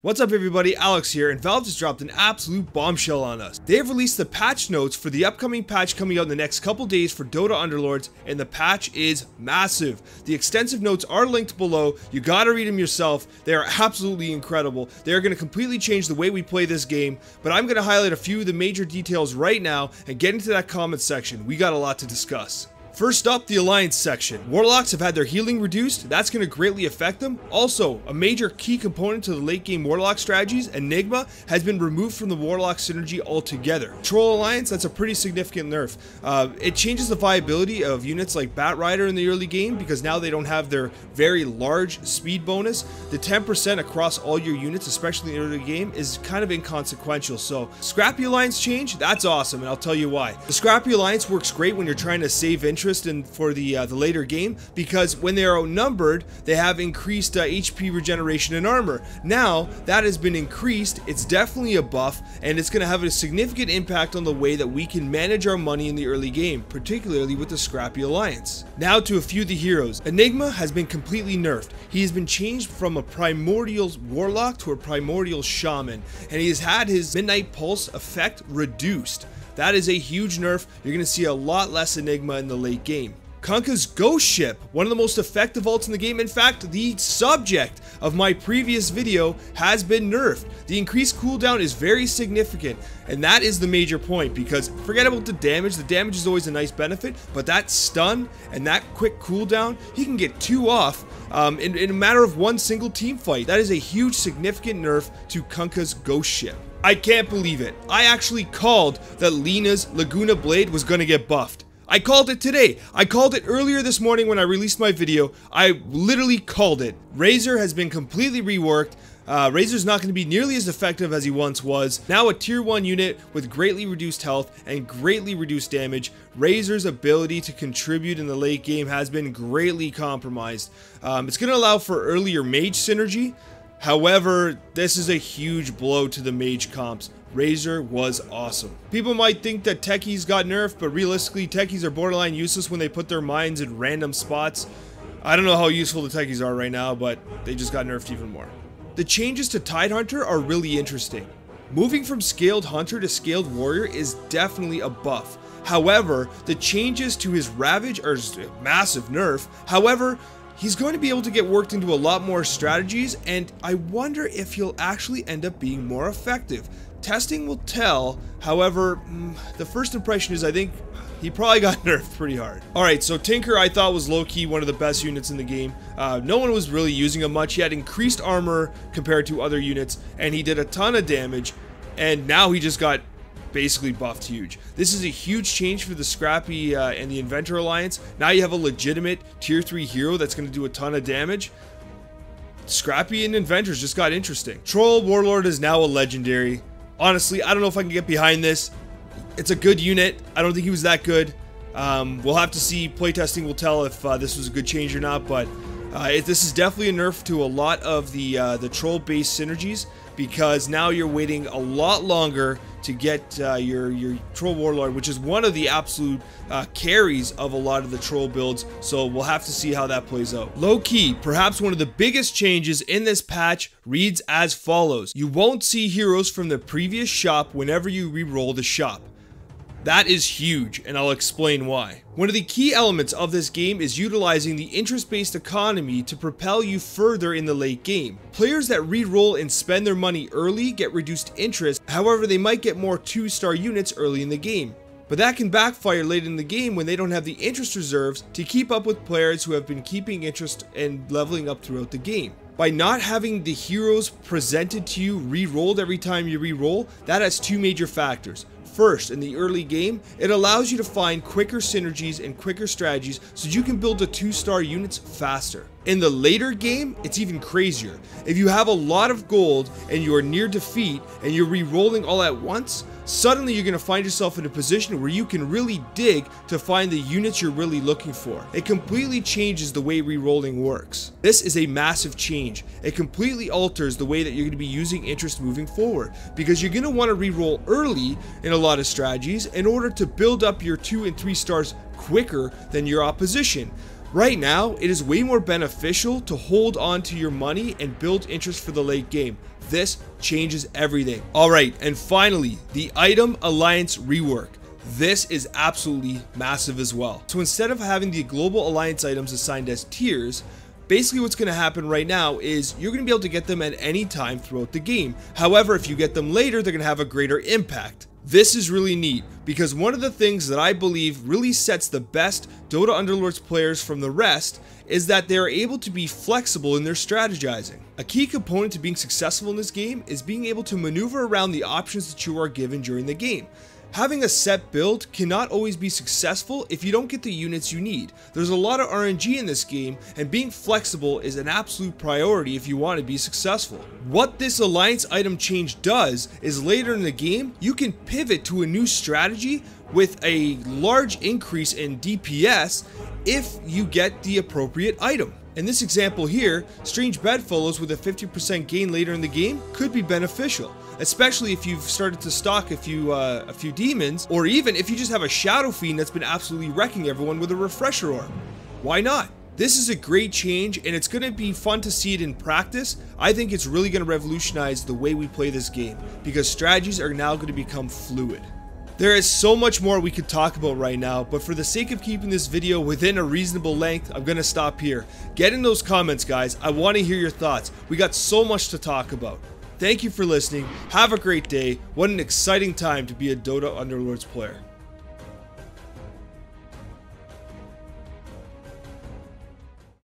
What's up everybody, Alex here, and Valve just dropped an absolute bombshell on us. They have released the patch notes for the upcoming patch coming out in the next couple days for Dota Underlords, and the patch is massive. The extensive notes are linked below, you gotta read them yourself, they are absolutely incredible. They are going to completely change the way we play this game, but I'm going to highlight a few of the major details right now and get into that comment section. We got a lot to discuss. First up, the Alliance section. Warlocks have had their healing reduced, that's going to greatly affect them. Also, a major key component to the late game Warlock strategies, Enigma, has been removed from the Warlock synergy altogether. Troll Alliance, that's a pretty significant nerf. It changes the viability of units like Batrider in the early game because now they don't have their very large speed bonus. The 10% across all your units, especially in the early game, is kind of inconsequential. So, Scrappy Alliance change, that's awesome, and I'll tell you why. The Scrappy Alliance works great when you're trying to save interest for the later game, because when they are outnumbered, they have increased HP regeneration and armor. Now that has been increased, it's definitely a buff, and it's going to have a significant impact on the way that we can manage our money in the early game, particularly with the Scrappy Alliance. Now to a few of the heroes. Enigma has been completely nerfed. He has been changed from a primordial warlock to a primordial shaman, and he has had his Midnight Pulse effect reduced. That is a huge nerf. You're going to see a lot less Enigma in the late game. Kunkka's Ghost Ship, one of the most effective ults in the game. In fact, the subject of my previous video has been nerfed. The increased cooldown is very significant, and that is the major point, because forget about the damage is always a nice benefit, but that stun and that quick cooldown, he can get 2 off in a matter of one single team fight. That is a huge significant nerf to Kunkka's Ghost Ship. I can't believe it. I actually called that Lina's Laguna Blade was going to get buffed. I called it today. I called it earlier this morning when I released my video. I literally called it. Razor has been completely reworked. Razor's not going to be nearly as effective as he once was. Now a tier 1 unit with greatly reduced health and greatly reduced damage. Razor's ability to contribute in the late game has been greatly compromised. It's going to allow for earlier mage synergy. However, this is a huge blow to the mage comps. Razor was awesome. People might think that Techies got nerfed, but realistically, Techies are borderline useless when they put their mines in random spots. I don't know how useful the Techies are right now, but they just got nerfed even more. The changes to Tidehunter are really interesting. Moving from Scaled Hunter to Scaled Warrior is definitely a buff. However, the changes to his Ravage are a massive nerf. However, he's going to be able to get worked into a lot more strategies, and I wonder if he'll actually end up being more effective. Testing will tell. However, the first impression is I think he probably got nerfed pretty hard. Alright, so Tinker I thought was low-key one of the best units in the game. No one was really using him much. He had increased armor compared to other units, and he did a ton of damage, and now he just got basically buffed huge. This is a huge change for the Scrappy and the Inventor Alliance. Now you have a legitimate tier 3 hero that's going to do a ton of damage. Scrappy and Inventors just got interesting. Troll Warlord is now a legendary. Honestly, I don't know if I can get behind this. It's a good unit. I don't think he was that good. We'll have to see. Playtesting will tell if this was a good change or not, but this is definitely a nerf to a lot of the troll-based synergies, because now you're waiting a lot longer to get your Troll Warlord, which is one of the absolute carries of a lot of the troll builds, so we'll have to see how that plays out. Loki, perhaps one of the biggest changes in this patch, reads as follows. You won't see heroes from the previous shop whenever you re-roll the shop. That is huge, and I'll explain why. One of the key elements of this game is utilizing the interest-based economy to propel you further in the late game. Players that re-roll and spend their money early get reduced interest, however they might get more 2-star units early in the game. But that can backfire late in the game when they don't have the interest reserves to keep up with players who have been keeping interest and leveling up throughout the game. By not having the heroes presented to you re-rolled every time you re-roll, that has 2 major factors. First, in the early game, it allows you to find quicker synergies and quicker strategies so you can build the 2-star units faster. In the later game, it's even crazier. If you have a lot of gold and you are near defeat and you're re-rolling all at once, suddenly you're going to find yourself in a position where you can really dig to find the units you're really looking for. It completely changes the way re-rolling works. This is a massive change. It completely alters the way that you're going to be using interest moving forward, because you're going to want to re-roll early in a lot of strategies in order to build up your 2 and 3 stars quicker than your opposition. Right now, it is way more beneficial to hold on to your money and build interest for the late game. This changes everything. Alright, and finally, the item alliance rework. This is absolutely massive as well. So instead of having the global alliance items assigned as tiers, basically what's going to happen right now is you're going to be able to get them at any time throughout the game. However, if you get them later, they're going to have a greater impact. This is really neat because one of the things that I believe really sets the best Dota Underlords players from the rest is that they are able to be flexible in their strategizing. A key component to being successful in this game is being able to maneuver around the options that you are given during the game. Having a set build cannot always be successful if you don't get the units you need. There's a lot of RNG in this game, and being flexible is an absolute priority if you want to be successful. What this alliance item change does is later in the game, you can pivot to a new strategy with a large increase in DPS if you get the appropriate item. In this example here, Strange Bedfellows with a 50% gain later in the game could be beneficial, especially if you've started to stock a few demons, or even if you just have a Shadow Fiend that's been absolutely wrecking everyone with a refresher orb. Why not? This is a great change, and it's going to be fun to see it in practice. I think it's really going to revolutionize the way we play this game, because strategies are now going to become fluid. There is so much more we could talk about right now, but for the sake of keeping this video within a reasonable length, I'm going to stop here. Get in those comments, guys. I want to hear your thoughts. We got so much to talk about. Thank you for listening. Have a great day. What an exciting time to be a Dota Underlords player.